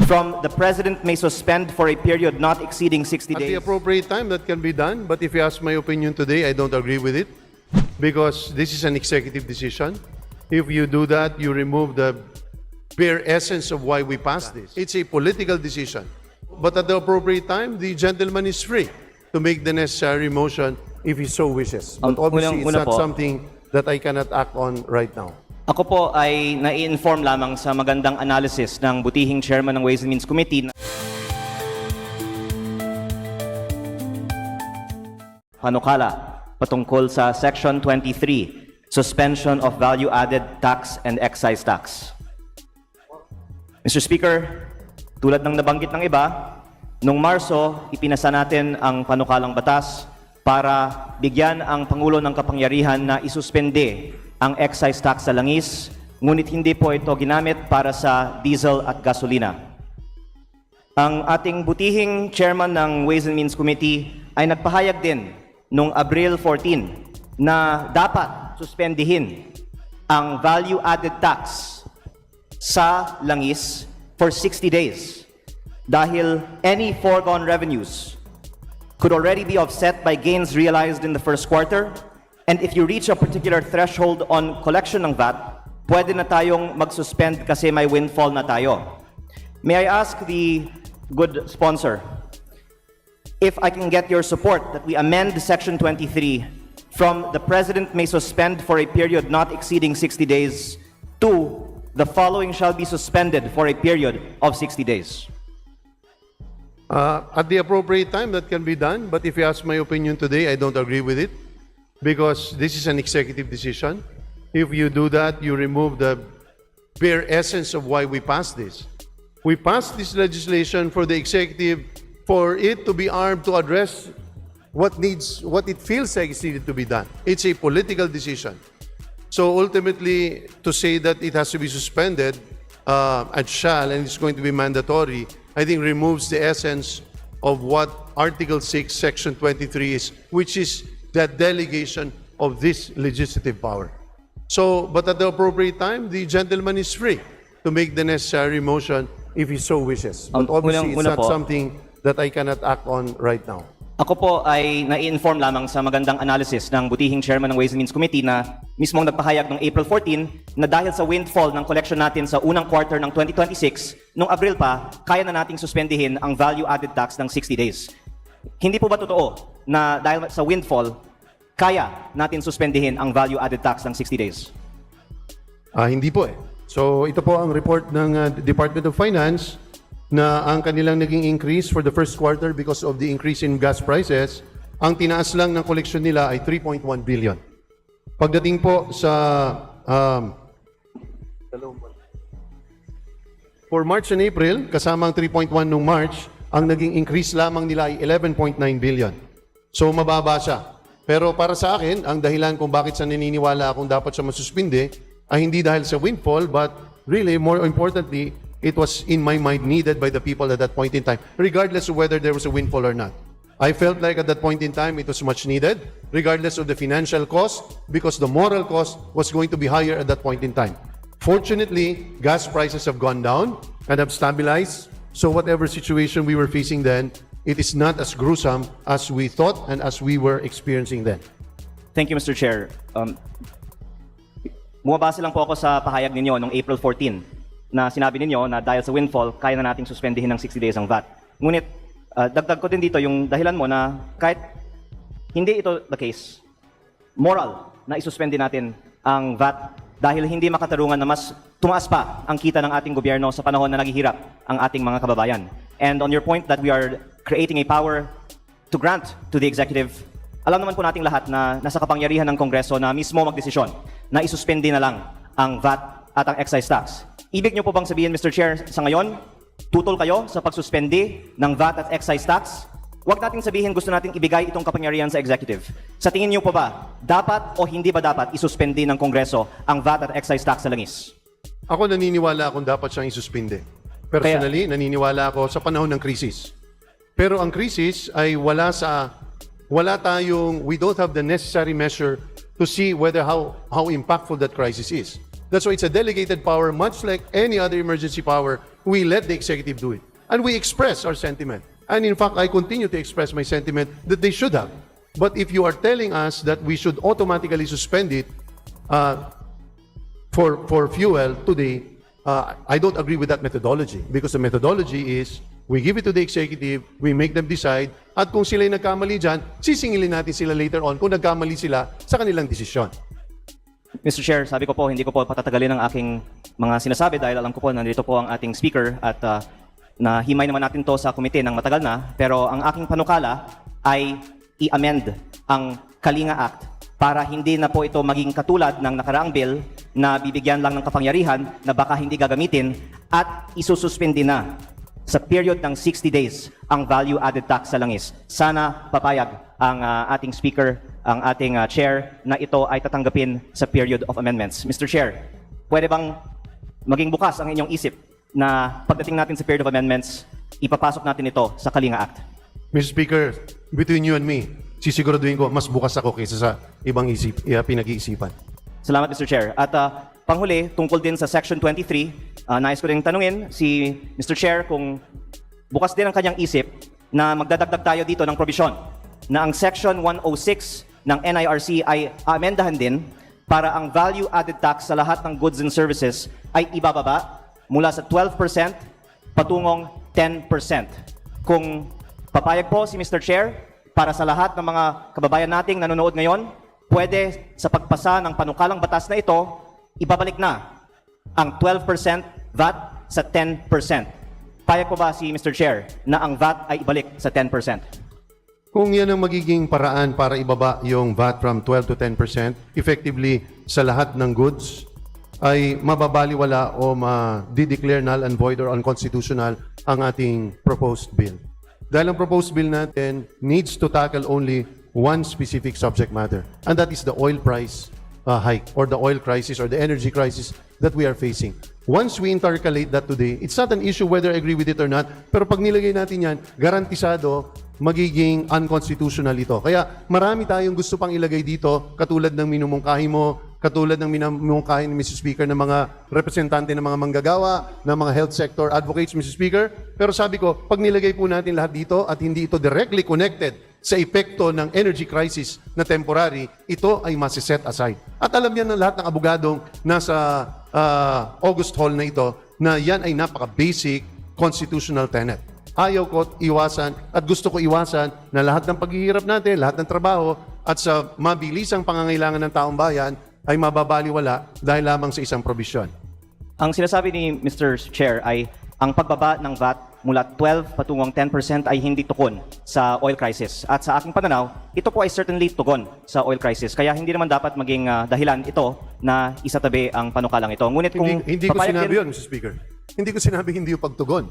from the President may suspend for a period not exceeding 60 At the days. appropriate time, that can be done. But if you ask my opinion today, I don't agree with it because this is an executive decision. If you do that, you remove the bare essence of why we passed this. It's a political decision. But at the appropriate time, the gentleman is free to make the necessary motion if he so wishes. But obviously, it's not something that I cannot act on right now. Ako po ay nai-inform lamang sa magandang analysis ng butihing chairman ng Ways and Means Committee na panukala patungkol sa Section 23, Suspension of Value-Added Tax and Excise Tax. Mr. Speaker, tulad ng nabanggit ng iba, noong Marso, ipinasa natin ang panukalang batas para bigyan ang Pangulo ng kapangyarihan na isuspende ang excise tax sa langis, ngunit hindi po ito ginamit para sa diesel at gasolina. Ang ating butihing chairman ng Ways and Means Committee ay nagpahayag din noong Abril 14 na dapat suspendihin ang value-added tax sa langis for 60 days dahil any foregone revenues could already be offset by gains realized in the first quarter. And if you reach a particular threshold on collection ng VAT, pwede na tayong mag-suspend kasi may windfall na tayo. May I ask the good sponsor if I can get your support that we amend Section 23 from the President may suspend for a period not exceeding 60 days to the following shall be suspended for a period of 60 days. At the appropriate time, that can be done. But if you ask my opinion today, I don't agree with it because this is an executive decision. If you do that, you remove the bare essence of why we passed this. We passed this legislation for the executive, for it to be armed to address what it feels like is needed to be done. It's a political decision. So ultimately, to say that it has to be suspended and it's going to be mandatory, I think removes the essence of what Article 6, Section 23 is, which is that delegation of this legislative power. So, but at the appropriate time, the gentleman is free to make the necessary motion if he so wishes. But obviously, it's not something that I cannot act on right now. Ako po ay nai-inform lamang sa magandang analysis ng butihing chairman ng Ways and Means Committee na mismong nagpahayag noong April 14 na dahil sa windfall ng collection natin sa unang quarter ng 2026, noong Abril pa, kaya na nating suspendihin ang value-added tax ng 60 days. Hindi po ba totoo na dahil sa windfall, kaya natin suspendihin ang value-added tax ng 60 days? Hindi po eh. So ito po ang report ng Department of Finance na ang kanilang naging increase for the first quarter because of the increase in gas prices, ang tinaas lang ng collection nila ay 3.1 billion. Pagdating po sa for March and April, kasama ang 3.1 nung March, ang naging increase lamang nila ay 11.9 billion. So mababa siya. Pero para sa akin, ang dahilan kung bakit sa naniniwala akong dapat siya masuspinde ay hindi dahil sa windfall, but really, more importantly, it was in my mind needed by the people at that point in time, regardless of whether there was a windfall or not. I felt like at that point in time, it was much needed, regardless of the financial cost, because the moral cost was going to be higher at that point in time. Fortunately, gas prices have gone down and have stabilized. So whatever situation we were facing then, it is not as gruesome as we thought and as we were experiencing then. Thank you, Mr. Chair. Bumabase lang po ako sa pahayag ninyo noong April 14 na sinabi ninyo na dahil sa windfall, kaya na nating suspendihin ng 60 days ang VAT. Ngunit, dagdag ko din dito yung dahilan mo na kahit hindi ito the case, moral na isuspende natin ang VAT dahil hindi makatarungan na mas tumaas pa ang kita ng ating gobyerno sa panahon na naghihirap ang ating mga kababayan. And on your point that we are creating a power to grant to the executive, alam naman po nating lahat na nasa kapangyarihan ng Kongreso na mismo magdesisyon na isuspende na lang ang VAT at ang excise tax. Ibig niyo po bang sabihin, Mr. Chair, sa ngayon, tutol kayo sa pagsuspende ng VAT at excise tax? Huwag nating sabihin gusto nating ibigay itong kapangyarihan sa executive. Sa tingin niyo po ba, dapat o hindi ba dapat isuspende ng Kongreso ang VAT at excise tax sa langis? Ako naniniwala akong dapat siyang isuspende. Personally, naniniwala ako sa panahon ng krisis. Pero ang krisis ay we don't have the necessary measure to see whether how impactful that crisis is. That's why it's a delegated power, much like any other emergency power we let the executive do it. And we express our sentiment. And in fact, I continue to express my sentiment that they should have. But if you are telling us that we should automatically suspend it for fuel today, I don't agree with that methodology. Because the methodology is, we give it to the executive, we make them decide, at kung sila'y nagkamali dyan, sisingilin natin sila later on kung nagkamali sila sa kanilang desisyon. Mr. Chair, sabi ko po, hindi ko po patatagalin ang aking mga sinasabi dahil alam ko po nandito po ang ating speaker at nahimay naman natin to sa komite ng matagal na. Pero ang aking panukala ay i-amend ang Kalinga Act para hindi na po ito maging katulad ng nakaraang bill na bibigyan lang ng kapangyarihan na baka hindi gagamitin at isususpindi na sa period ng 60 days ang value-added tax sa langis. Sana papayag ang ating speaker, ang ating chair, na ito ay tatanggapin sa period of amendments. Mr. Chair, pwede bang maging bukas ang inyong isip na pagdating natin sa period of amendments, ipapasok natin ito sa Kalinga Act? Mr. Speaker, between you and me, sisiguraduhin ko mas bukas ako kaysa sa ibang pinag-iisipan. Salamat, Mr. Chair. At panghuli, tungkol din sa Section 23, nais ko rin tanungin si Mr. Chair kung bukas din ang kanyang isip na magdadagdag tayo dito ng provision na ang Section 106 ng NIRC ay amendahan din para ang value-added tax sa lahat ng goods and services ay ibababa mula sa 12% patungong 10%. Kung papayag po si Mr. Chair, para sa lahat ng mga kababayan nating nanonood ngayon, pwede sa pagpasa ng panukalang batas na ito, ibabalik na ang 12% VAT sa 10%. Payag po ba si Mr. Chair na ang VAT ay ibalik sa 10%? Kung yan ang magiging paraan para ibaba yung VAT from 12 to 10%, effectively sa lahat ng goods, ay mababaliwala o ma-declare null and void or unconstitutional ang ating proposed bill. Dahil ang proposed bill natin needs to tackle only one specific subject matter, and that is the oil price hike or the oil crisis or the energy crisis that we are facing. Once we intercalate that today, it's not an issue whether I agree with it or not, pero pag nilagay natin yan, garantisado magiging unconstitutional ito. Kaya marami tayong gusto pang ilagay dito, katulad ng minumungkahi mo, katulad ng minumungkahi ni Mr. Speaker ng mga representante ng mga manggagawa, ng mga health sector advocates, Mr. Speaker. Pero sabi ko, pag nilagay po natin lahat dito at hindi ito directly connected sa epekto ng energy crisis na temporary, ito ay masiset aside. At alam yan ng lahat ng abogadong nasa August Hall na ito, na yan ay napaka-basic constitutional tenet. Ayaw ko iwasan at gusto ko iwasan na lahat ng paghihirap natin, lahat ng trabaho at sa mabilisang pangangailangan ng taong bayan ay mababaliwala dahil lamang sa isang probisyon. Ang sinasabi ni Mr. Chair ay ang pagbaba ng VAT mula 12 patungong 10% ay hindi tukon sa oil crisis. At sa aking pananaw, ito po ay certainly tugon sa oil crisis. Kaya hindi naman dapat maging dahilan ito na isatabi ang panukalang ito. Ngunit kung Hindi ko sinabi yun, Mr. Speaker. Hindi ko sinabi hindi yung pagtugon.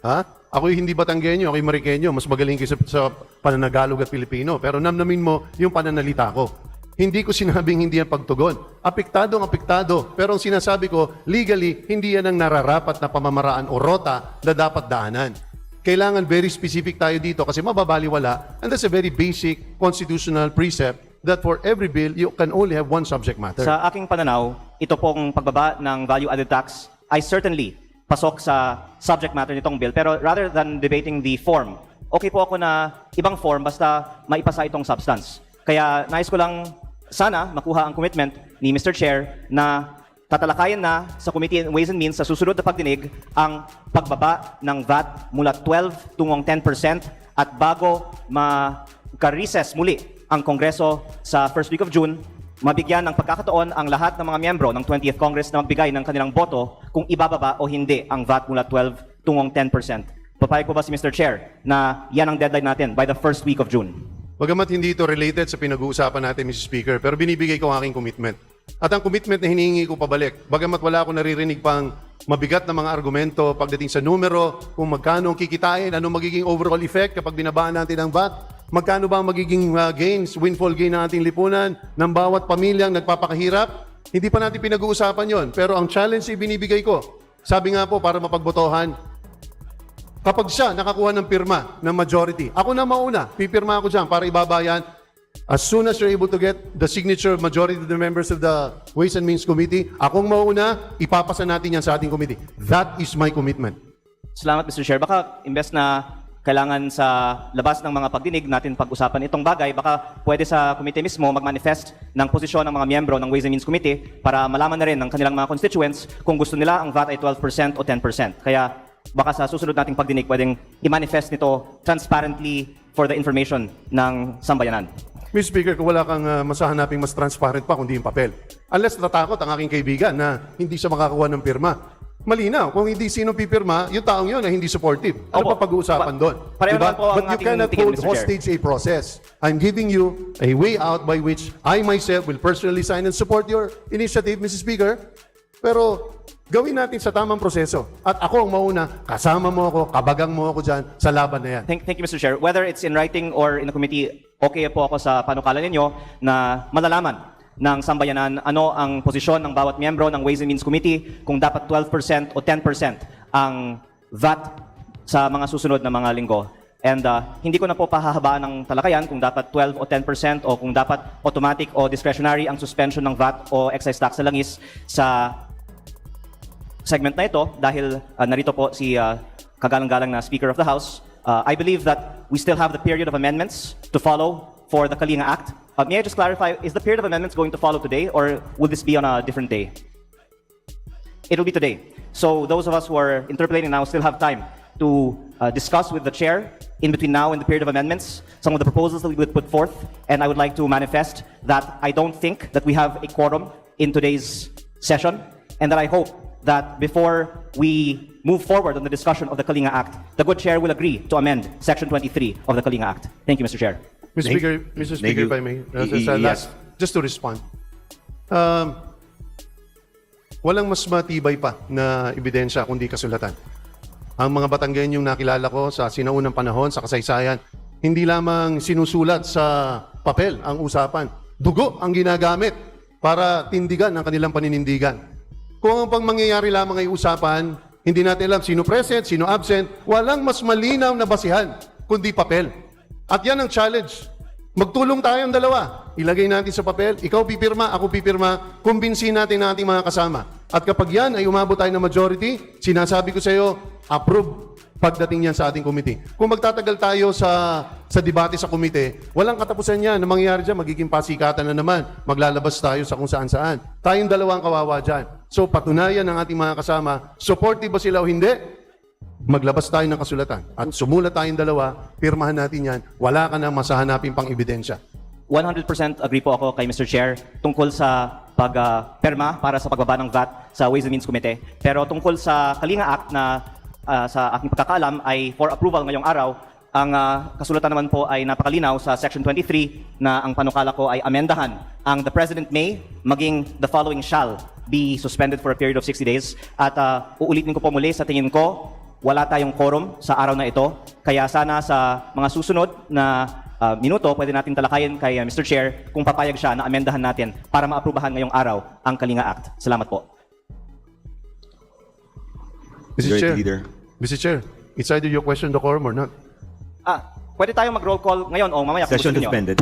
Ha? Ako'y hindi Batanggenyo, ako'y Marikenyo. Mas magaling kayo sa pananagalog at Pilipino. Pero namnamin mo yung pananalita ko. Hindi ko sinabing hindi yan pagtugon. Apektado ang apektado. Pero ang sinasabi ko, legally, hindi yan ang nararapat na pamamaraan o rota na dapat daanan. Kailangan very specific tayo dito kasi mababaliwala. And that's a very basic constitutional precept that for every bill, you can only have one subject matter. Sa aking pananaw, ito pong pagbaba ng value-added tax ay certainly pasok sa subject matter nitong bill. Pero rather than debating the form, okay po ako na ibang form basta maipasa itong substance. Kaya nais ko lang sana makuha ang commitment ni Mr. Chair na tatalakayin na sa Committee on Ways and Means sa susunod na pagdinig ang pagbaba ng VAT mula 12 tungong 10% at bago magka-recess muli ang Kongreso sa first week of June, mabigyan ng pagkakataon ang lahat ng mga miyembro ng 20th Congress na magbigay ng kanilang boto kung ibababa o hindi ang VAT mula 12 tungong 10%. Papayag po ba si Mr. Chair na yan ang deadline natin by the first week of June? Bagamat hindi ito related sa pinag-uusapan natin, Mr. Speaker, pero binibigay ko ang aking commitment. At ang commitment na hinihingi ko pabalik, bagamat wala akong naririnig pang mabigat na mga argumento pagdating sa numero, kung magkano ang kikitain, ano magiging overall effect kapag binabaan natin ang VAT, magkano ba ang magiging gains, windfall gain ng ating lipunan, ng bawat pamilyang nagpapakahirap, hindi pa natin pinag-uusapan yon. Pero ang challenge ay binibigay ko. Sabi nga po, para mapagbotohan, kapag siya nakakuha ng pirma ng majority, ako na mauna, pipirma ako dyan para ibabayan. As soon as you're able to get the signature of majority of the members of the Ways and Means Committee, akong mauna, ipapasa natin yan sa ating committee. That is my commitment. Salamat, Mr. Chair. Baka imbes na kailangan sa labas ng mga pagdinig natin pag-usapan itong bagay, baka pwede sa committee mismo mag-manifest ng posisyon ng mga miyembro ng Ways and Means Committee para malaman na rin ng kanilang mga constituents kung gusto nila ang VAT ay 12% o 10%. Kaya baka sa susunod nating pagdinig pwedeng i-manifest nito transparently for the information ng sambayanan. Mr. Speaker, kung wala kang masahanaping mas transparent pa kundi yung papel. Unless natakot ang aking kaibigan na hindi siya makakakuha ng pirma. Malinaw, kung hindi sino pipirma, yung taong yun ay hindi supportive. Ano Opo. pa pag-uusapan doon? Pareho naman po ang But you ating cannot tingin, hold Mr. Chair. hostage a process. I'm giving you a way out by which I myself will personally sign and support your initiative, Mr. Speaker. Pero gawin natin sa tamang proseso. At ako ang mauna, kasama mo ako, kabagang mo ako dyan sa laban na yan. Thank you, Mr. Chair. Whether it's in writing or in the committee, okay po ako sa panukala ninyo na malalaman ng sambayanan ano ang posisyon ng bawat miyembro ng Ways and Means Committee kung dapat 12% o 10% ang VAT sa mga susunod na mga linggo. And hindi ko na po pahahabaan ng talakayan kung dapat 12 o 10% o kung dapat automatic o discretionary ang suspension ng VAT o excise tax sa langis sa segment na ito dahil narito po si kagalang-galang na Speaker of the House. I believe that we still have the period of amendments to follow for the Kalinga Act. May I just clarify, is the period of amendments going to follow today or will this be on a different day? It will be today. So those of us who are interpolating now still have time to discuss with the chair in between now and the period of amendments some of the proposals that we would put forth. And I would like to manifest that I don't think that we have a quorum in today's session and that I hope that before we move forward on the discussion of the Kalinga Act, the good chair will agree to amend Section 23 of the Kalinga Act. Thank you, Mr. Chair. Mr. Speaker, if I may, sa last, just to respond. Walang mas matibay pa na ebidensya kundi kasulatan. Ang mga Batanggenyong nakilala ko sa sinaunang panahon, sa kasaysayan, hindi lamang sinusulat sa papel ang usapan. Dugo ang ginagamit para tindigan ang kanilang paninindigan. Kung ang pang mangyayari lamang ay usapan, hindi natin alam sino present, sino absent, walang mas malinaw na basihan kundi papel. At yan ang challenge. Magtulong tayong dalawa. Ilagay natin sa papel, ikaw pipirma, ako pipirma, kumbinsin natin ang ating mga kasama. At kapag yan ay umabot tayo ng majority, sinasabi ko sa iyo, approve pagdating yan sa ating committee. Kung magtatagal tayo sa debate sa committee, walang katapusan yan. Ang mangyayari dyan, magiging pasikatan na naman. Maglalabas tayo sa kung saan-saan. Tayong dalawang kawawa dyan. So patunayan ng ating mga kasama, supportive ba sila o hindi? Maglabas tayo ng kasulatan. At sumulat tayong dalawa, pirmahan natin yan. Wala ka na masahanapin pang ebidensya. 100% agree po ako kay Mr. Chair tungkol sa pagperma para sa pagbaba ng VAT sa Ways and Means Committee. Pero tungkol sa Kalinga Act na sa aking pagkakaalam ay for approval ngayong araw, ang kasulatan naman po ay napakalinaw sa Section 23 na ang panukala ko ay amendahan ang the President may maging the following shall be suspended for a period of 60 days. At uulitin ko po muli, sa tingin ko, wala tayong quorum sa araw na ito. Kaya sana sa mga susunod na minuto, pwede natin talakayin kay Mr. Chair kung papayag siya na amendahan natin para maaprubahan ngayong araw ang Kalinga Act. Salamat po. Mr. Chair, it's either you question the quorum or not. Pwede tayong mag-roll call ngayon o mamaya kung Session gusto niyo. suspended.